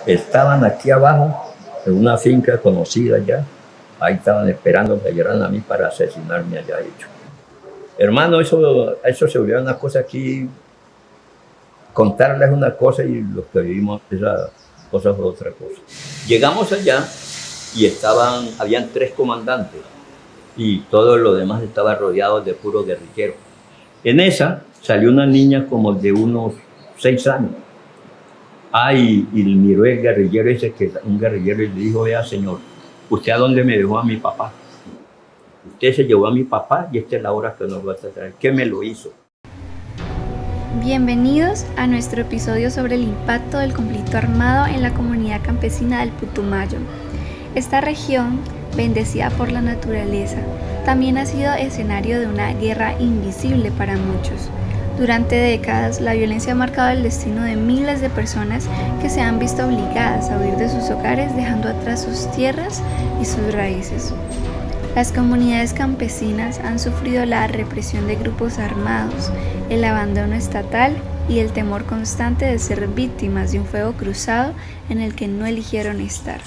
Estaban aquí abajo, en una finca conocida ya. Ahí estaban esperando que llegaran a mí para asesinarme allá hecho. Hermano, eso se volvió una cosa aquí. Contarles una cosa y los que vivimos esa cosa fue otra cosa. Llegamos allá y habían 3 comandantes y todo lo demás estaba rodeado de puros guerrilleros. En esa salió una niña como de unos 6 años. Y miró el guerrillero ese, que un guerrillero, y le dijo: vea, señor, ¿usted a dónde me dejó a mi papá? Usted se llevó a mi papá y esta es la hora que nos va a traer. ¿Qué me lo hizo? Bienvenidos a nuestro episodio sobre el impacto del conflicto armado en la comunidad campesina del Putumayo. Esta región, bendecida por la naturaleza, también ha sido escenario de una guerra invisible para muchos. Durante décadas, la violencia ha marcado el destino de miles de personas que se han visto obligadas a huir de sus hogares, dejando atrás sus tierras y sus raíces. Las comunidades campesinas han sufrido la represión de grupos armados, el abandono estatal y el temor constante de ser víctimas de un fuego cruzado en el que no eligieron estar.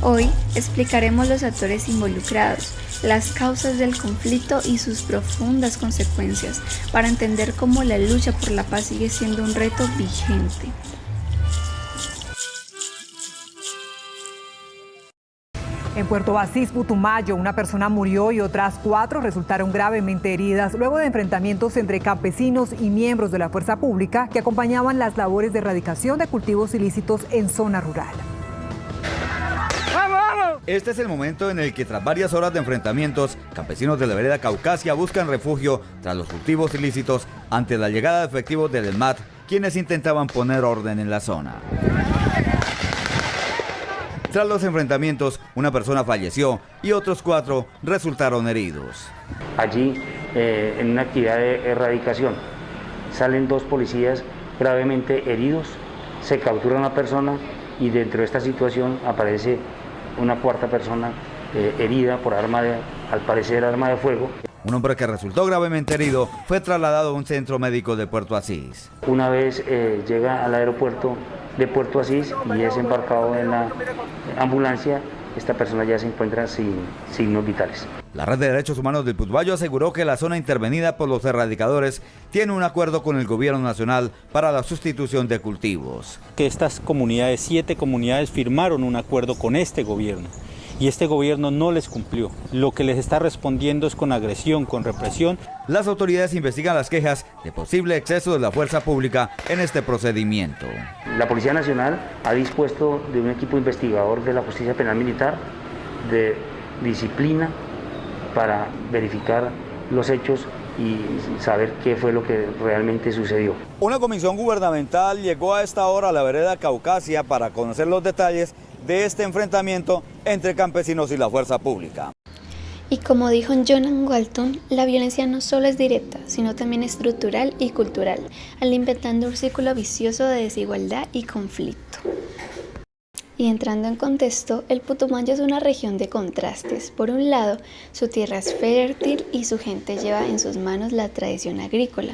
Hoy explicaremos los actores involucrados, las causas del conflicto y sus profundas consecuencias para entender cómo la lucha por la paz sigue siendo un reto vigente. En Puerto Asís, Putumayo, una persona murió y otras 4 resultaron gravemente heridas luego de enfrentamientos entre campesinos y miembros de la fuerza pública que acompañaban las labores de erradicación de cultivos ilícitos en zona rural. Este es el momento en el que, tras varias horas de enfrentamientos, campesinos de la vereda Caucasia buscan refugio tras los cultivos ilícitos ante la llegada de efectivos del ESMAD, quienes intentaban poner orden en la zona. Tras los enfrentamientos, una persona falleció y otros 4 resultaron heridos. Allí, en una actividad de erradicación, salen 2 policías gravemente heridos, se captura una persona y dentro de esta situación aparece una 4ª persona herida por al parecer arma de fuego. Un hombre que resultó gravemente herido fue trasladado a un centro médico de Puerto Asís. Una vez llega al aeropuerto de Puerto Asís y es embarcado en la ambulancia, esta persona ya se encuentra sin signos vitales. La Red de Derechos Humanos del Putumayo aseguró que la zona intervenida por los erradicadores tiene un acuerdo con el gobierno nacional para la sustitución de cultivos. Que estas comunidades, 7 comunidades, firmaron un acuerdo con este gobierno y este gobierno no les cumplió. Lo que les está respondiendo es con agresión, con represión. Las autoridades investigan las quejas de posible exceso de la fuerza pública en este procedimiento. La Policía Nacional ha dispuesto de un equipo investigador de la Justicia Penal Militar de disciplina para verificar los hechos y saber qué fue lo que realmente sucedió. Una comisión gubernamental llegó a esta hora a la vereda Caucasia para conocer los detalles de este enfrentamiento entre campesinos y la fuerza pública. Y como dijo Jonan Walton, la violencia no solo es directa, sino también estructural y cultural, alimentando un círculo vicioso de desigualdad y conflicto. Y entrando en contexto, el Putumayo es una región de contrastes. Por un lado, su tierra es fértil y su gente lleva en sus manos la tradición agrícola,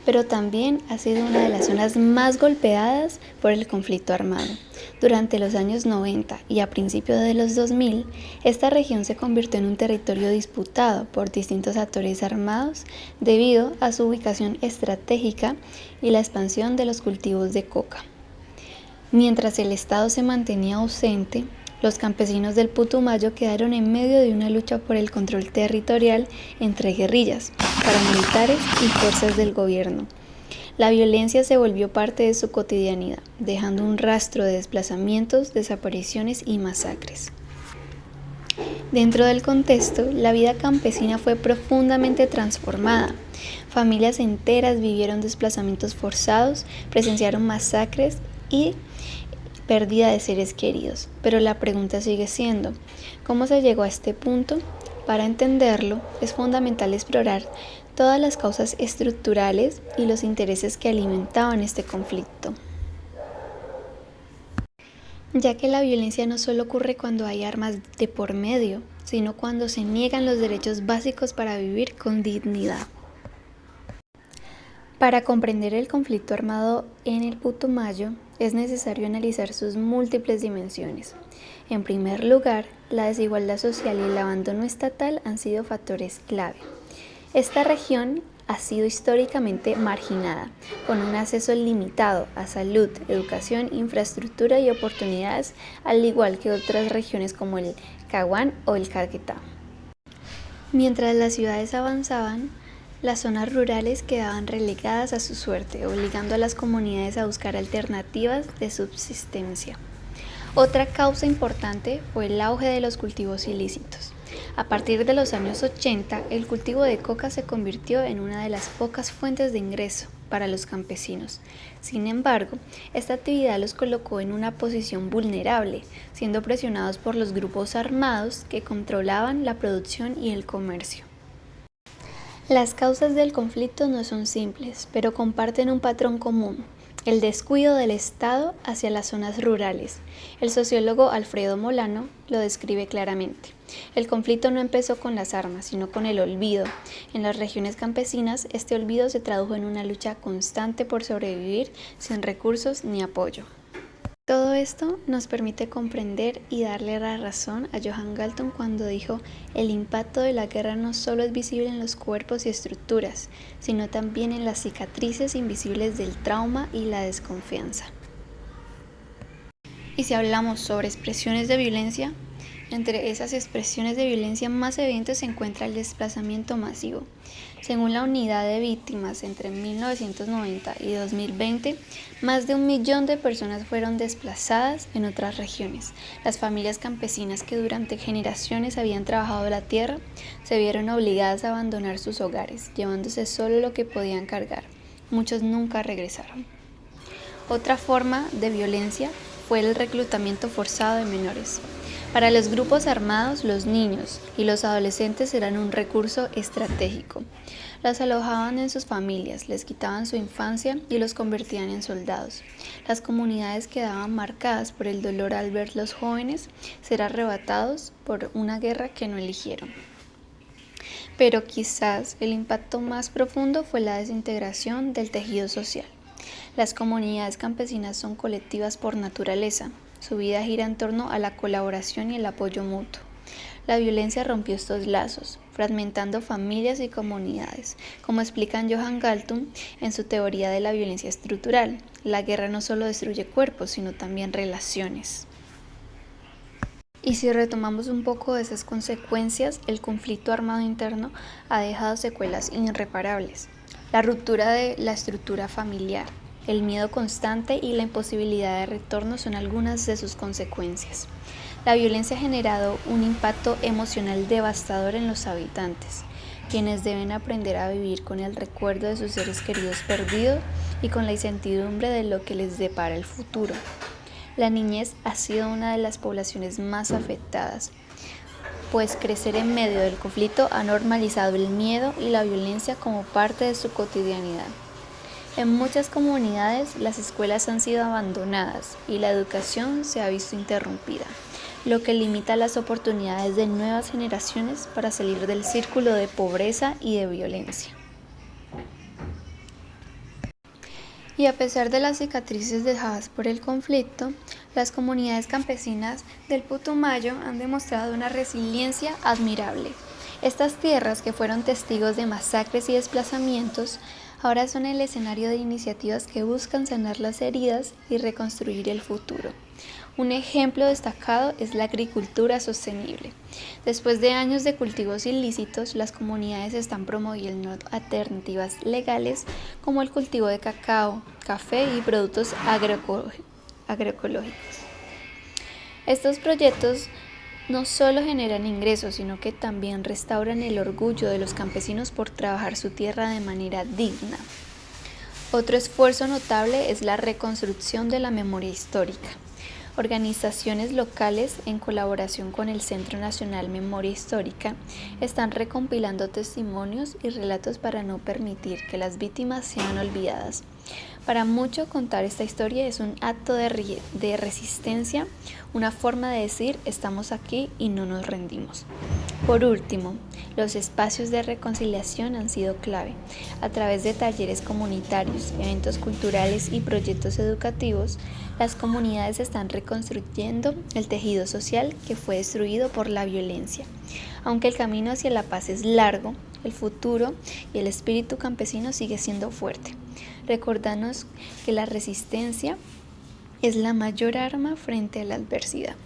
pero también ha sido una de las zonas más golpeadas por el conflicto armado. Durante los años 90 y a principios de los 2000, esta región se convirtió en un territorio disputado por distintos actores armados debido a su ubicación estratégica y la expansión de los cultivos de coca. Mientras el Estado se mantenía ausente, los campesinos del Putumayo quedaron en medio de una lucha por el control territorial entre guerrillas, paramilitares y fuerzas del gobierno. La violencia se volvió parte de su cotidianidad, dejando un rastro de desplazamientos, desapariciones y masacres. Dentro del contexto, la vida campesina fue profundamente transformada. Familias enteras vivieron desplazamientos forzados, presenciaron masacres y pérdida de seres queridos. Pero la pregunta sigue siendo, ¿cómo se llegó a este punto? Para entenderlo, es fundamental explorar todas las causas estructurales y los intereses que alimentaban este conflicto. Ya que la violencia no solo ocurre cuando hay armas de por medio, sino cuando se niegan los derechos básicos para vivir con dignidad. Para comprender el conflicto armado en el Putumayo, es necesario analizar sus múltiples dimensiones. En primer lugar, la desigualdad social y el abandono estatal han sido factores clave. Esta región ha sido históricamente marginada, con un acceso limitado a salud, educación, infraestructura y oportunidades, al igual que otras regiones como el Caguán o el Caquetá. Mientras las ciudades avanzaban, las zonas rurales quedaban relegadas a su suerte, obligando a las comunidades a buscar alternativas de subsistencia. Otra causa importante fue el auge de los cultivos ilícitos. A partir de los años 80, el cultivo de coca se convirtió en una de las pocas fuentes de ingreso para los campesinos. Sin embargo, esta actividad los colocó en una posición vulnerable, siendo presionados por los grupos armados que controlaban la producción y el comercio. Las causas del conflicto no son simples, pero comparten un patrón común: el descuido del Estado hacia las zonas rurales. El sociólogo Alfredo Molano lo describe claramente. El conflicto no empezó con las armas, sino con el olvido. En las regiones campesinas, este olvido se tradujo en una lucha constante por sobrevivir sin recursos ni apoyo. Todo esto nos permite comprender y darle la razón a Johan Galton cuando dijo: el impacto de la guerra no solo es visible en los cuerpos y estructuras, sino también en las cicatrices invisibles del trauma y la desconfianza. Y si hablamos sobre expresiones de violencia, entre esas expresiones de violencia más evidentes se encuentra el desplazamiento masivo. Según la Unidad de Víctimas, entre 1990 y 2020, más de 1 millón de personas fueron desplazadas en otras regiones. Las familias campesinas que durante generaciones habían trabajado la tierra se vieron obligadas a abandonar sus hogares, llevándose solo lo que podían cargar. Muchos nunca regresaron. Otra forma de violencia fue el reclutamiento forzado de menores. Para los grupos armados, los niños y los adolescentes eran un recurso estratégico. Los alojaban en sus familias, les quitaban su infancia y los convertían en soldados. Las comunidades quedaban marcadas por el dolor al ver los jóvenes ser arrebatados por una guerra que no eligieron. Pero quizás el impacto más profundo fue la desintegración del tejido social. Las comunidades campesinas son colectivas por naturaleza. Su vida gira en torno a la colaboración y el apoyo mutuo. La violencia rompió estos lazos, fragmentando familias y comunidades. Como explica Johan Galton en su teoría de la violencia estructural, la guerra no solo destruye cuerpos, sino también relaciones. Y si retomamos un poco de esas consecuencias, el conflicto armado interno ha dejado secuelas irreparables. La ruptura de la estructura familiar, el miedo constante y la imposibilidad de retorno son algunas de sus consecuencias. La violencia ha generado un impacto emocional devastador en los habitantes, quienes deben aprender a vivir con el recuerdo de sus seres queridos perdidos y con la incertidumbre de lo que les depara el futuro. La niñez ha sido una de las poblaciones más afectadas, pues crecer en medio del conflicto ha normalizado el miedo y la violencia como parte de su cotidianidad. En muchas comunidades, las escuelas han sido abandonadas y la educación se ha visto interrumpida, lo que limita las oportunidades de nuevas generaciones para salir del círculo de pobreza y de violencia. Y a pesar de las cicatrices dejadas por el conflicto, las comunidades campesinas del Putumayo han demostrado una resiliencia admirable. Estas tierras, que fueron testigos de masacres y desplazamientos, ahora son el escenario de iniciativas que buscan sanar las heridas y reconstruir el futuro. Un ejemplo destacado es la agricultura sostenible. Después de años de cultivos ilícitos, las comunidades están promoviendo alternativas legales como el cultivo de cacao, café y productos agroecológicos. Estos proyectos no solo generan ingresos, sino que también restauran el orgullo de los campesinos por trabajar su tierra de manera digna. Otro esfuerzo notable es la reconstrucción de la memoria histórica. Organizaciones locales, en colaboración con el Centro Nacional Memoria Histórica, están recompilando testimonios y relatos para no permitir que las víctimas sean olvidadas. Para muchos, contar esta historia es un acto de resistencia, una forma de decir: estamos aquí y no nos rendimos. Por último, Los espacios de reconciliación han sido clave. A través de talleres comunitarios, eventos culturales y proyectos educativos, las comunidades están reconstruyendo el tejido social que fue destruido por la violencia. Aunque el camino hacia la paz es largo, el futuro y el espíritu campesino sigue siendo fuerte. Recordanos que la resistencia es la mayor arma frente a la adversidad.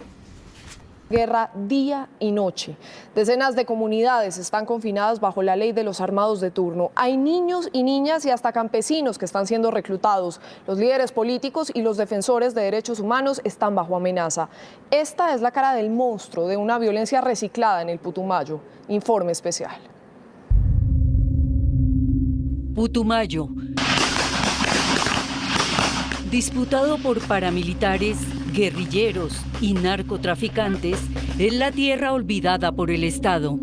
Guerra día y noche. Decenas de comunidades están confinadas bajo la ley de los armados de turno. Hay niños y niñas y hasta campesinos que están siendo reclutados. Los líderes políticos y los defensores de derechos humanos están bajo amenaza. Esta es la cara del monstruo de una violencia reciclada en el Putumayo. Informe especial. Putumayo, disputado por paramilitares, guerrilleros y narcotraficantes, es la tierra olvidada por el Estado.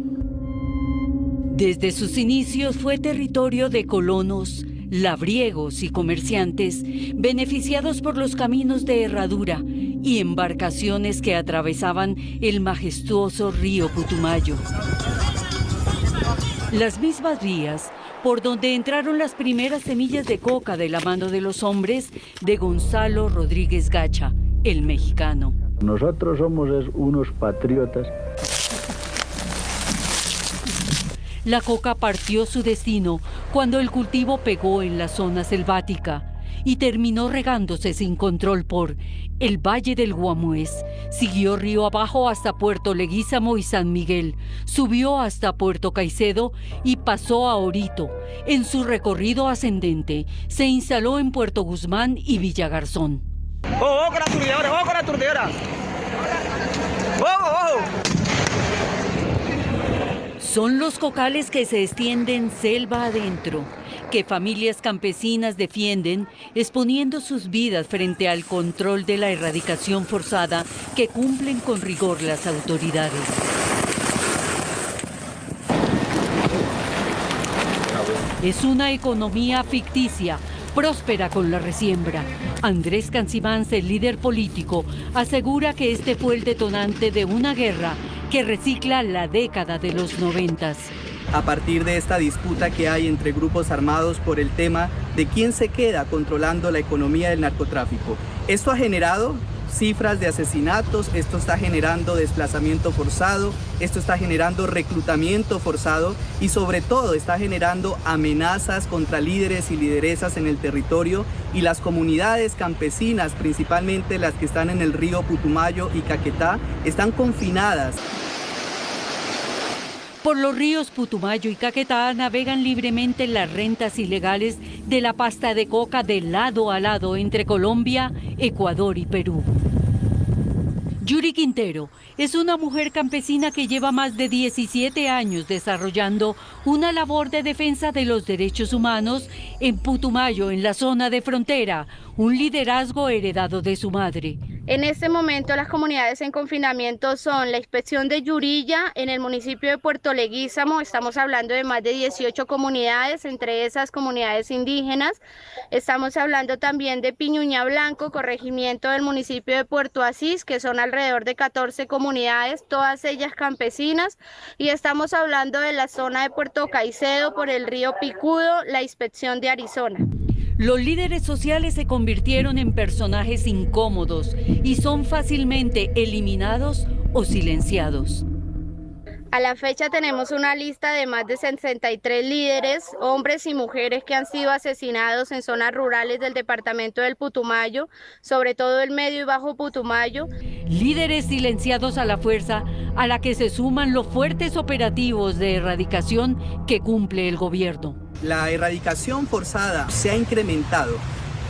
Desde sus inicios fue territorio de colonos, labriegos y comerciantes, beneficiados por los caminos de herradura y embarcaciones que atravesaban el majestuoso río Putumayo. Las mismas vías por donde entraron las primeras semillas de coca de la mano de los hombres de Gonzalo Rodríguez Gacha, el mexicano. Nosotros somos unos patriotas. La coca partió su destino cuando el cultivo pegó en la zona selvática y terminó regándose sin control por el Valle del Guamués, siguió río abajo hasta Puerto Leguízamo y San Miguel, subió hasta Puerto Caicedo y pasó a Orito. En su recorrido ascendente, se instaló en Puerto Guzmán y Villagarzón. ¡Ojo con la turdidora! ¡Ojo con la turdidora! ¡Ojo, ojo! Son los cocales que se extienden selva adentro, que familias campesinas defienden, exponiendo sus vidas frente al control de la erradicación forzada que cumplen con rigor las autoridades. Es una economía ficticia, próspera con la resiembra. Andrés Cancimans, el líder político, asegura que este fue el detonante de una guerra que recicla la década de los 90. A partir de esta disputa que hay entre grupos armados por el tema de quién se queda controlando la economía del narcotráfico. Esto ha generado cifras de asesinatos, esto está generando desplazamiento forzado, esto está generando reclutamiento forzado y sobre todo está generando amenazas contra líderes y lideresas en el territorio, y las comunidades campesinas, principalmente las que están en el río Putumayo y Caquetá, están confinadas. Por los ríos Putumayo y Caquetá navegan libremente las rentas ilegales de la pasta de coca de lado a lado entre Colombia, Ecuador y Perú. Yuri Quintero es una mujer campesina que lleva más de 17 años desarrollando una labor de defensa de los derechos humanos en Putumayo, en la zona de frontera, un liderazgo heredado de su madre. En este momento las comunidades en confinamiento son la inspección de Yurilla en el municipio de Puerto Leguízamo. Estamos hablando de más de 18 comunidades, entre esas comunidades indígenas. Estamos hablando también de Piñuña Blanco, corregimiento del municipio de Puerto Asís, que son alrededor de 14 comunidades, todas ellas campesinas. Y estamos hablando de la zona de Puerto Caicedo por el río Picudo, la inspección de Arizona. Los líderes sociales se convirtieron en personajes incómodos y son fácilmente eliminados o silenciados. A la fecha tenemos una lista de más de 63 líderes, hombres y mujeres que han sido asesinados en zonas rurales del departamento del Putumayo, sobre todo el medio y bajo Putumayo. Líderes silenciados a la fuerza, a la que se suman los fuertes operativos de erradicación que cumple el gobierno. La erradicación forzada se ha incrementado.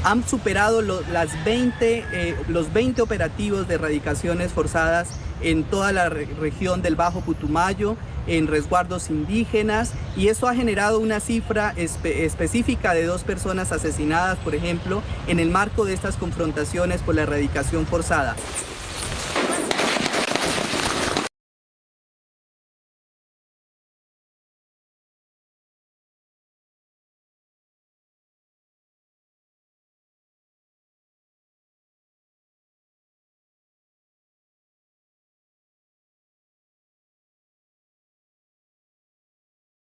Han superado los 20 operativos de erradicaciones forzadas en toda la región del Bajo Putumayo, en resguardos indígenas, y eso ha generado una cifra específica de 2 personas asesinadas, por ejemplo, en el marco de estas confrontaciones por la erradicación forzada.